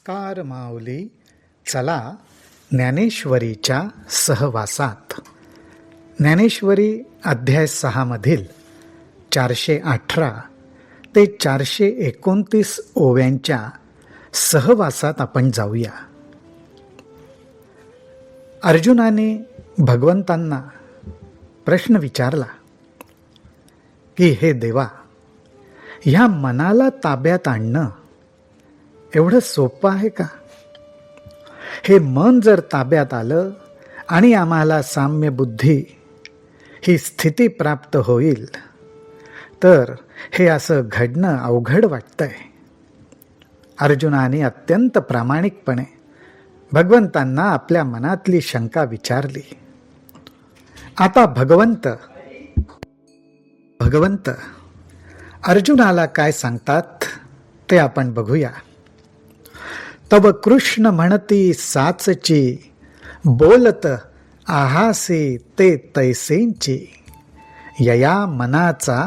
नमस्कार माऊली. चला ज्ञानेश्वरीच्या सहवासात. ज्ञानेश्वरी अध्याय 6 मधील 418 ते 429 ओव्यांच्या सहवासात आपण जाऊया. अर्जुनाने भगवंतांना प्रश्न विचारला की हे देवा, ह्या मनाला ताब्यात आणणं एवढं सोपं आहे का? हे मन जर ताब्यात आलं आणि आम्हाला साम्य बुद्धी ही स्थिती प्राप्त होईल तर हे असं घडणं अवघड वाटतंय. अर्जुनाने अत्यंत प्रामाणिकपणे भगवंतांना आपल्या मनातली शंका विचारली. आता भगवंत अर्जुनाला काय सांगतात ते आपण बघूया. तब कृष्ण म्हणती साचची, बोलत आहासे ते तैसेंची, यया मनाचा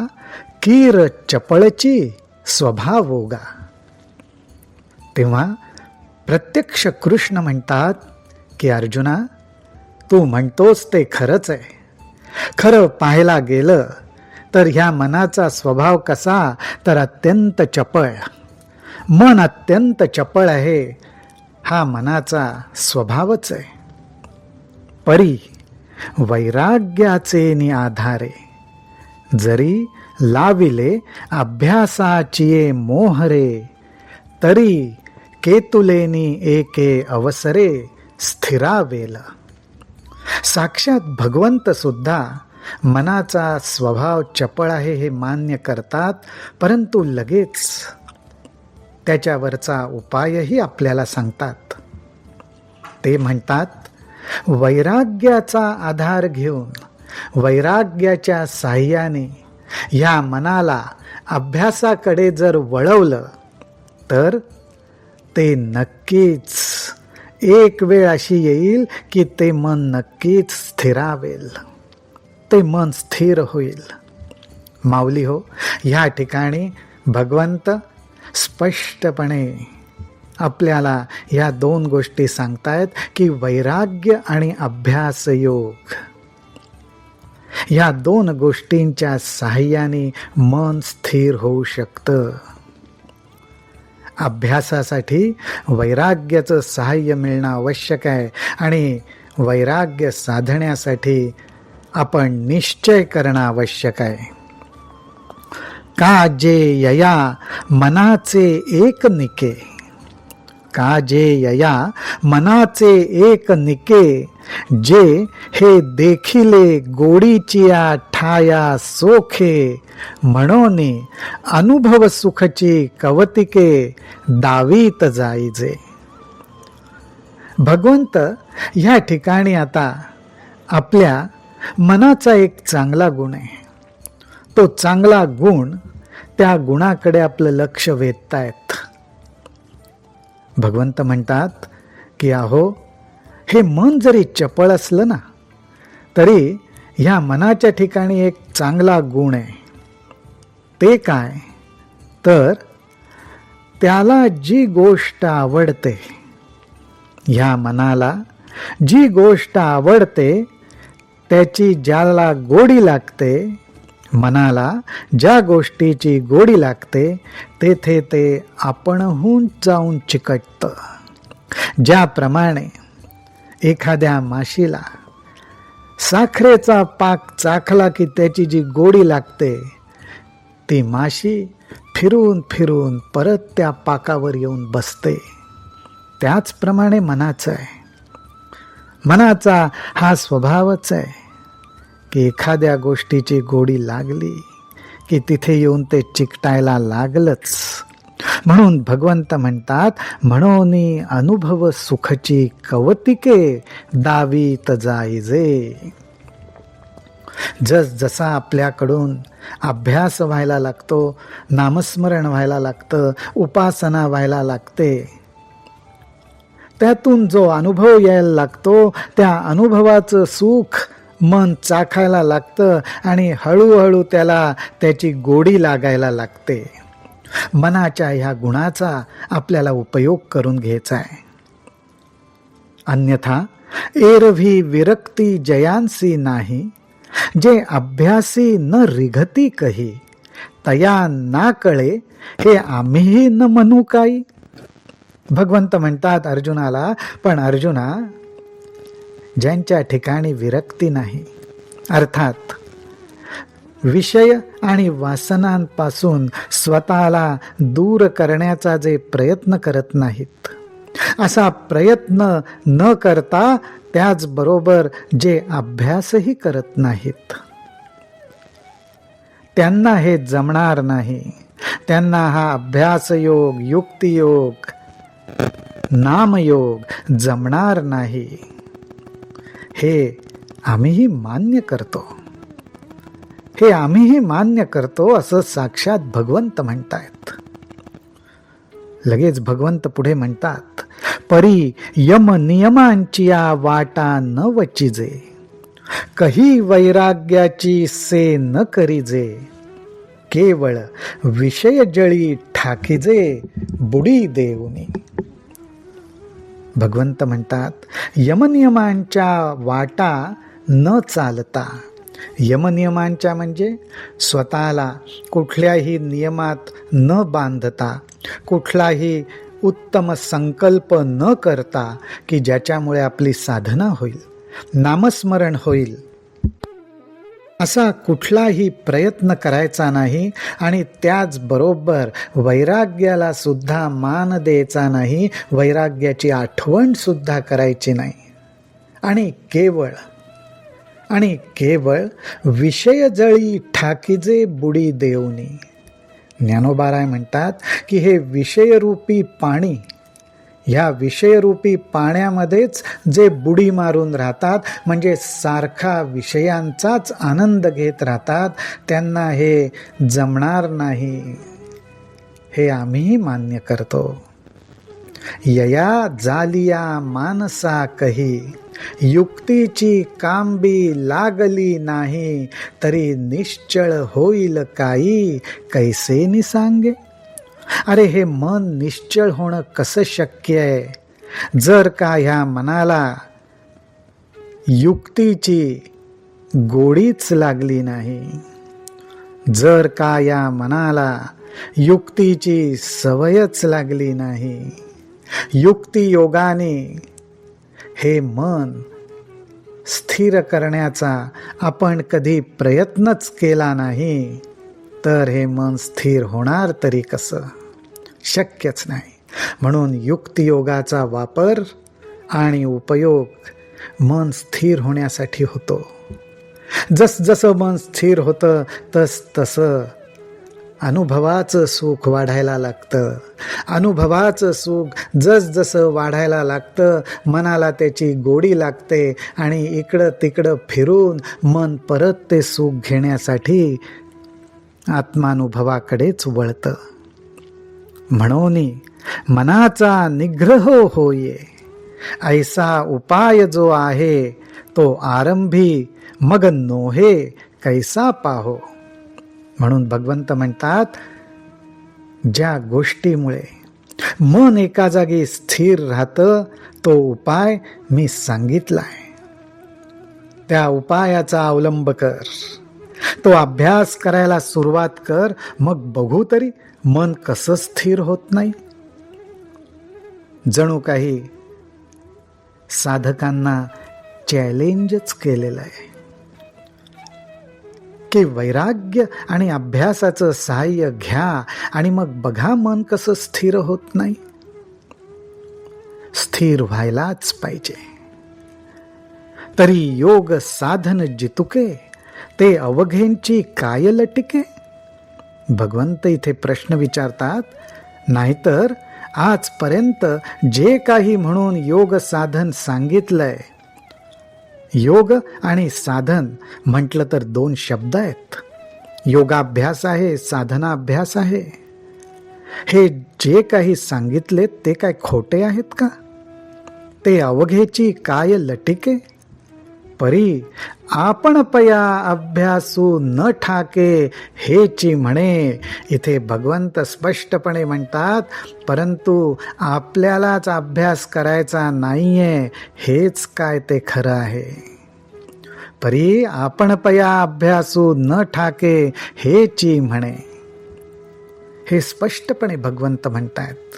कीर चपळची स्वभावोगा. तेव्हा प्रत्यक्ष कृष्ण म्हणतात की अर्जुना, तू म्हणतोस ते खरंच आहे. खरं पाहायला गेलं तर ह्या मनाचा स्वभाव कसा तर अत्यंत चपळ. मन अत्यंत चपळ आहे, हा मनाचा स्वभावच आहे. परी वैराग्याचे नि आधारे, जरी लाविले अभ्यासाचिये मोहरे, तरी केतुलेनी एके अवसरे स्थिरावेल. साक्षात भगवंत सुद्धा मनाचा स्वभाव चपळ आहे हे मान्य करतात, परंतु लगेच त्याच्यावरचा उपायही आपल्याला सांगतात. ते म्हणतात, वैराग्याचा आधार घेऊन वैराग्याच्या साह्याने ह्या मनाला अभ्यासाकडे जर वळवलं तर ते नक्कीच एक वेळ अशी येईल की ते मन नक्कीच स्थिरावेल, ते मन स्थिर होईल. माऊली हो, ह्या ठिकाणी भगवंत स्पष्टपणे आपल्याला ह्या दोन गोष्टी सांगतायत की वैराग्य आणि अभ्यास योग, ह्या दोन गोष्टींच्या साहाय्याने मन स्थिर होऊ शकतं. अभ्यासासाठी वैराग्याचं सहाय्य मिळणं आवश्यक आहे आणि वैराग्य साधण्यासाठी आपण निश्चय करणं आवश्यक आहे. का जे यया मनाचे एक निके, का जे यया मनाचे एक निके, जे हे देखिले गोडीचिया ठाया सोखे, म्हणोनी अनुभव सुखची कवतिके दावीत जाईजे. भगवंत ह्या ठिकाणी आता आपल्या मनाचा एक चांगला गुण आहे, तो चांगला गुण, त्या गुणाकडे आपलं लक्ष वेधतायत. भगवंत म्हणतात की अहो, हे मन जरी चपळ असलं ना तरी ह्या मनाच्या ठिकाणी एक चांगला गुण आहे. ते काय तर त्याला जी गोष्ट आवडते, ह्या मनाला जी गोष्ट आवडते त्याची ज्याला गोडी लागते, मनाला ज्या गोष्टीची गोडी लागते तेथे ते आपणहून जाऊन चिकटतं. ज्याप्रमाणे एखाद्या माशीला साखरेचा पाक चाखला की त्याची जी गोडी लागते, ती माशी फिरून फिरून परत त्या पाकावर येऊन बसते. त्याचप्रमाणे मनाचं आहे. मनाचा हा स्वभावच आहे की एखाद्या गोष्टीची गोडी लागली की तिथे येऊन ते चिकटायला लागलंच. म्हणून भगवंत म्हणतात, म्हणोनी अनुभव सुखची कवतिके दावीत जाईजे. जसा आपल्याकडून अभ्यास व्हायला लागतो, नामस्मरण व्हायला लागतं, उपासना व्हायला लागते, त्यातून जो अनुभव यायला लागतो त्या अनुभवाचं सुख मन चाखायला लागतं आणि हळूहळू त्याला त्याची गोडी लागायला लागते. मनाच्या ह्या गुणाचा आपल्याला उपयोग करून घ्यायचा आहे. अन्यथा एरवी विरक्ती जयांसी नाही, जे अभ्यासी न रिघती कही, तया ना कळे हे आम्हीही न म्हणू काही. भगवंत म्हणतात अर्जुनाला, पण अर्जुना, ज्यांच्या ठिकाणी विरक्ती नाही, अर्थात विषय आणि वासनांपासून स्वतःला दूर करण्याचा जे प्रयत्न करत नाहीत, असा प्रयत्न न करता त्याचबरोबर जे अभ्यासही करत नाहीत, त्यांना हे जमणार नाही. त्यांना हा अभ्यासयोग, युक्तियोग, नामयोग जमणार नाही. हे आम्हीही मान्य करतो, हे आम्हीही मान्य करतो, असं साक्षात भगवंत म्हणतायत. लगेच भगवंत पुढे म्हणतात, परी यम नियमांची या वाटा न वचिजे, कही वैराग्याची से न करीजे, केवळ विषय जळी ठाकीजे बुडी देऊनी. भगवंत म्हणतात, यमनियमांच्या वाटा न चालता, यमनियमांच्या म्हणजे स्वतःला कुठल्याही नियमात न बांधता, कुठलाही उत्तम संकल्प न करता, की ज्याच्यामुळे आपली साधना होईल, नामस्मरण होईल, असा कुठलाही प्रयत्न करायचा नाही. आणि त्याचबरोबर वैराग्याला सुद्धा मान द्यायचा नाही, वैराग्याची आठवण सुद्धा करायची नाही. आणि केवळ विषय जळी ठाकीजे बुडी देऊनी. ज्ञानोबाराय म्हणतात की हे विषयरूपी पाणी, ह्या विषयरूपी पाण्यामध्येच जे बुडी मारून राहतात, म्हणजे सारखा विषयांचाच आनंद घेत राहतात, त्यांना हे जमणार नाही. हे आम्हीही मान्य करतो. यया जालिया मानसा कही, युक्तीची कांबी लागली नाही, तरी निश्चळ होईल काही, कैसे निसांगे. अरे हे मन निश्चळ होणं कसं शक्य आहे, जर का ह्या मनाला युक्तीची गोडीच लागली नाही, जर का या मनाला युक्तीची सवयच लागली नाही, युक्तियोगाने हे मन स्थिर करण्याचा आपण कधी प्रयत्नच केला नाही, तर हे मन स्थिर होणार तरी कसं? शक्यच नाही. म्हणून युक्तियोगाचा वापर आणि उपयोग मन स्थिर होण्यासाठी होतो. जसजसं मन स्थिर होतं तसं अनुभवाचं सुख वाढायला लागतं. अनुभवाचं सुख जसजसं वाढायला लागतं, मनाला त्याची गोडी लागते आणि इकडं तिकडं फिरून मन परत ते सुख घेण्यासाठी आत्मानुभवाकडेच वळतं. म्हणून मनाचा निग्रह होये, ऐसा उपाय जो आहे, तो आरंभी मग नोहे कैसा पाहो. म्हणून भगवंत म्हणतात, ज्या गोष्टीमुळे मन एका जागी स्थिर राहतं, तो उपाय मी सांगितलाय. त्या उपायाचा अवलंब कर, तो अभ्यास करायला सुरुवात कर, मग बघू तरी मन कसं स्थिर होत नाही. जणू काही साधकांना चॅलेंजच केलेलं आहे की वैराग्य आणि अभ्यासाचं सहाय्य घ्या आणि मग बघा मन कसं स्थिर होत नाही. स्थिर व्हायलाच पाहिजे. तरी योग साधन जितुके, ते अवघेंची काय लटिके. भगवंत इथे प्रश्न विचारतात, नाहीतर आजपर्यंत जे काही म्हणून योग साधन सांगितलंय, योग आणि साधन म्हटलं तर दोन शब्द आहेत. योगाभ्यास आहे, साधनाभ्यास आहे. हे जे काही सांगितले ते काय खोटे आहेत का? ते अवघेची काय लटिके. परी आपण पया अभ्यासू न ठाके हेची म्हणे. इथे भगवंत स्पष्टपणे म्हणतात, परंतु आपल्यालाच अभ्यास करायचा नाहीये, हेच काय ते खरं आहे. परी आपण पया अभ्यासू न ठाके हेची म्हणे. हे स्पष्टपणे भगवंत म्हणतात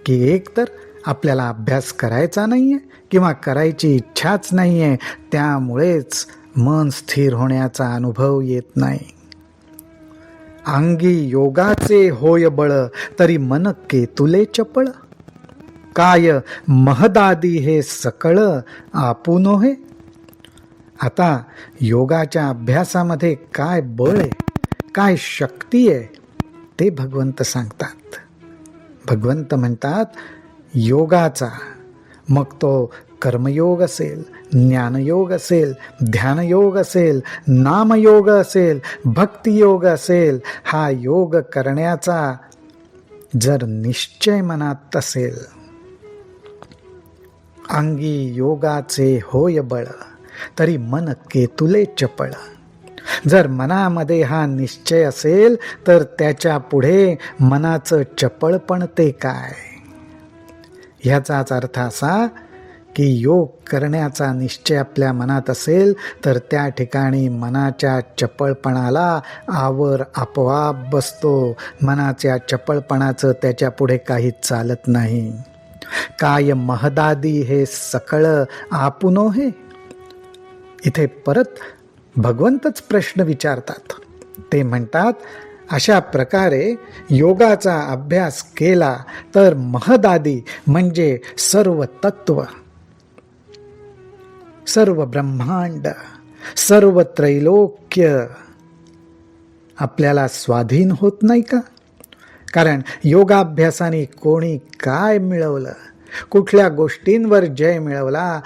की एकतर आपल्याला अभ्यास करायचा नाहीये किंवा करायची इच्छाच नाहीये, त्यामुळेच मन स्थिर होण्याचा अनुभव येत नाही. अंगी योगाचे होय बळ, तरी मन केतुले चपळ. काय महदादी हे सकळ आपुन हे. आता योगाच्या अभ्यासामध्ये काय बळ आहे, काय शक्ती आहे, ते भगवंत सांगतात. भगवंत म्हणतात, योगाचा, मग तो कर्मयोग असेल, ज्ञानयोग असेल, ध्यानयोग असेल, नामयोग असेल, भक्तियोग असेल, हा योग करण्याचा जर निश्चय मनात असेल, अंगी योगाचे होय बळ, तरी मन केतुले चपळ. जर मनामध्ये हा निश्चय असेल तर त्याच्या पुढे मनाचं चपळपण ते काय. ह्याचाच अर्थ असा की योग करण्याचा निश्चय आपल्या मनात असेल तर त्या ठिकाणी मनाच्या चपळपणाला आवर आपोआप बसतो. मनाच्या चपळपणाचं त्याच्या पुढे काही चालत नाही. काय महदादी हे सकळ आपुन हे. इथे परत भगवंतच प्रश्न विचारतात. ते म्हणतात, अशा प्रकारे योगाचा अभ्यास केला तर महदादी म्हणजे सर्व तत्व, सर्व ब्रह्मांड, सर्व त्रैलोक्य आपल्याला स्वाधीन होत नाही का? कारण योगाभ्यासाने कोणी काय मिळवलं, कुठल्या गोष्टींवर जय मिळवला,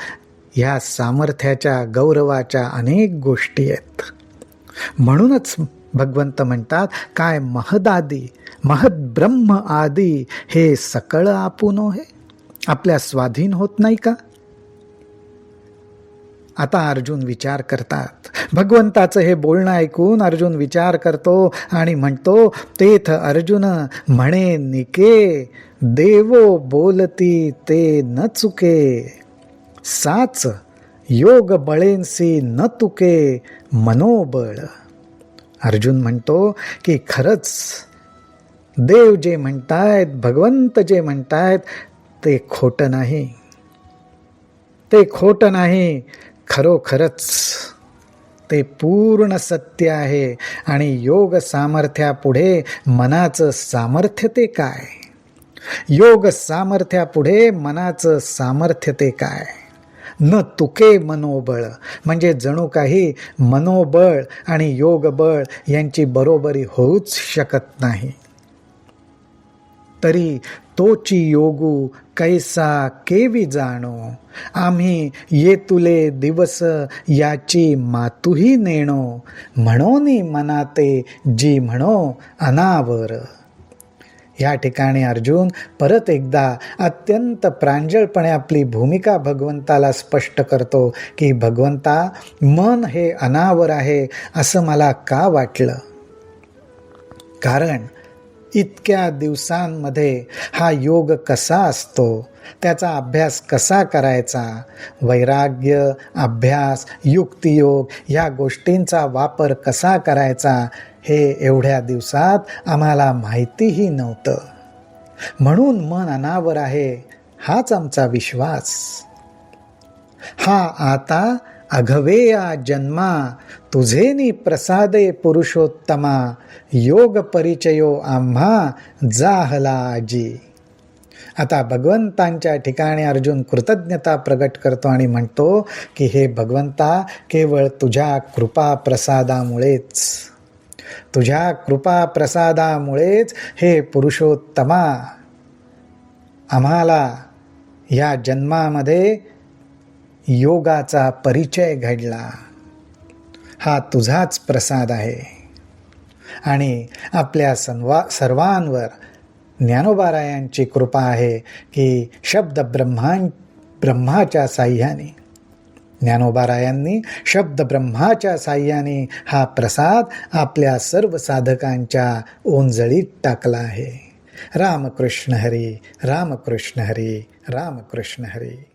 ह्या सामर्थ्याच्या गौरवाच्या अनेक गोष्टी आहेत. म्हणूनच भगवंत म्हणतात, काय महदादी, महद्ब्रह्म आदी हे सकळ आपुन हे. आपल्या स्वाधीन होत नाही का? आता अर्जुन विचार करतात. भगवंताचं हे बोलणं ऐकून अर्जुन विचार करतो आणि म्हणतो, तेथ अर्जुन म्हणे निके, देवो बोलती ते न चुके. साच योग बळेंसी न तुके मनोबळ. अर्जुन म्हणतो की खरंच देव जे म्हणतायत, भगवंत जे म्हणतायत, ते खोटं नाही, ते खोटं नाही, खरोखरच ते पूर्ण सत्य आहे. आणि योग सामर्थ्यापुढे मनाचं सामर्थ्य ते काय, योग सामर्थ्यापुढे मनाचं सामर्थ्य ते काय. न तुके मनोबळ म्हणजे जणू काही मनोबळ आणि योगबळ यांची बरोबरी होऊच शकत नाही. तरी तोची योगू कैसा केवी जाणो, आम्ही येतुले दिवस याची मातुही नेणो. म्हणोनी मनाते जी म्हणो अनावर. या ठिकाणी अर्जुन परत एकदा अत्यंत प्रांजळपणे आपली भूमिका भगवंताला स्पष्ट करतो की भगवंता, मन हे अनावर आहे असं मला का वाटलं? कारण इतक्या दिवसांमध्ये हा योग कसा असतो, त्याचा अभ्यास कसा करायचा, वैराग्य, अभ्यास, युक्तियोग ह्या गोष्टींचा वापर कसा करायचा, हे एवढ्या दिवसात आम्हाला माहितीही नव्हतं. म्हणून मन अनावर आहे हाच आमचा विश्वास. हा आता अघवेया जन्मा, तुझेनी प्रसादे पुरुषोत्तमा. योग परिचयो आम्हा जाहला आजी. आता भगवंतांच्या ठिकाणी अर्जुन कृतज्ञता प्रगट करतो आणि म्हणतो की हे भगवंता, केवळ तुझ्या कृपा प्रसादामुळेच, तुझ्या कृपा प्रसादामुळेच हे पुरुषोत्तमा आम्हाला या जन्मामध्ये योगाचा परिचय घडला. हा तुझाच प्रसाद आहे. आणि आपल्या सर्वांवर ज्ञानोबारायांची कृपा आहे की शब्द ब्रह्माच्या साह्याने ज्ञानोबारायांनी शब्द ब्रह्माच्या साह्याने हा प्रसाद आपल्या सर्व साधकांच्या ओंजळीत टाकला आहे. रामकृष्ण हरी, रामकृष्ण हरी, रामकृष्ण हरी.